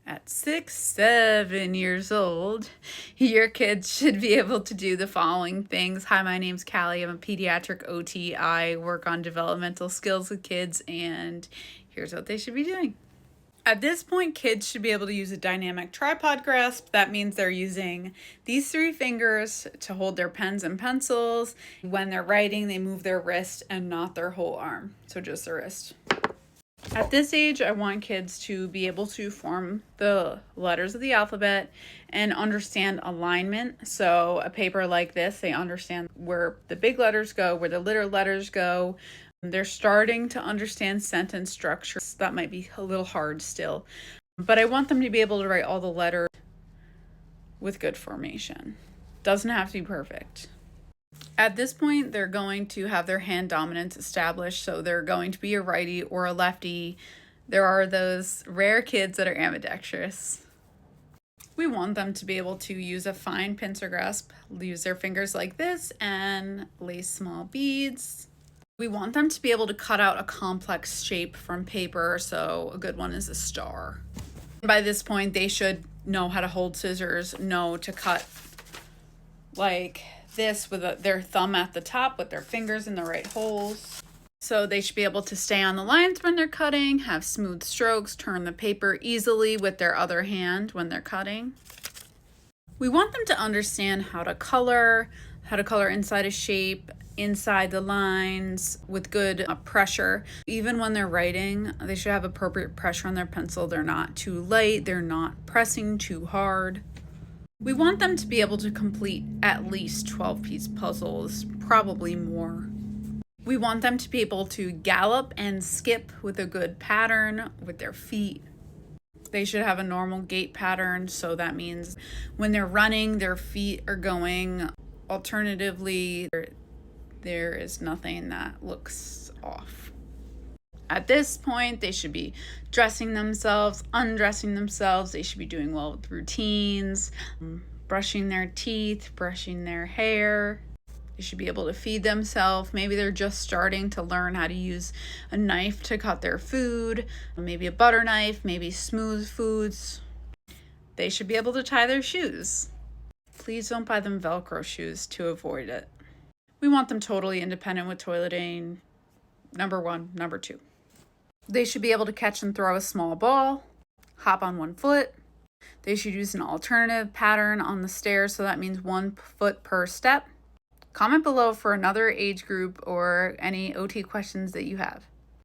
At 6, 7 years old, your kids should be able to do the following things. Hi, my name's Callie. I'm a pediatric OT. I work on developmental skills with kids, and here's what they should be doing. At this point, kids should be able to use a dynamic tripod grasp. That means they're using these 3 fingers to hold their pens and pencils. When they're writing, they move their wrist and not their whole arm, so just the wrist. At this age, I want kids to be able to form the letters of the alphabet and understand alignment. So a paper like this, they understand where the big letters go, where the little letters go. They're starting to understand sentence structure. That might be a little hard still, but I want them to be able to write all the letters with good formation. Doesn't have to be perfect. At this point, they're going to have their hand dominance established, so they're going to be a righty or a lefty. There are those rare kids that are ambidextrous. We want them to be able to use a fine pincer grasp, use their fingers like this, and lace small beads. We want them to be able to cut out a complex shape from paper, so a good one is a star. By this point, they should know how to hold scissors, know to cut like this with their thumb at the top with their fingers in the right holes. So they should be able to stay on the lines when they're cutting, have smooth strokes, turn the paper easily with their other hand when they're cutting. We want them to understand how to color inside a shape, inside the lines with good pressure. Even when they're writing, they should have appropriate pressure on their pencil. They're not too light, they're not pressing too hard. We want them to be able to complete at least 12-piece puzzles, probably more. We want them to be able to gallop and skip with a good pattern with their feet. They should have a normal gait pattern, so that means when they're running, their feet are going. Alternatively, there is nothing that looks off. At this point, they should be dressing themselves, undressing themselves. They should be doing well with routines, brushing their teeth, brushing their hair. They should be able to feed themselves. Maybe they're just starting to learn how to use a knife to cut their food, maybe a butter knife, maybe smooth foods. They should be able to tie their shoes. Please don't buy them Velcro shoes to avoid it. We want them totally independent with toileting. Number 1, number 2. They should be able to catch and throw a small ball, hop on 1 foot. They should use an alternative pattern on the stairs, so that means 1 foot per step. Comment below for another age group or any OT questions that you have.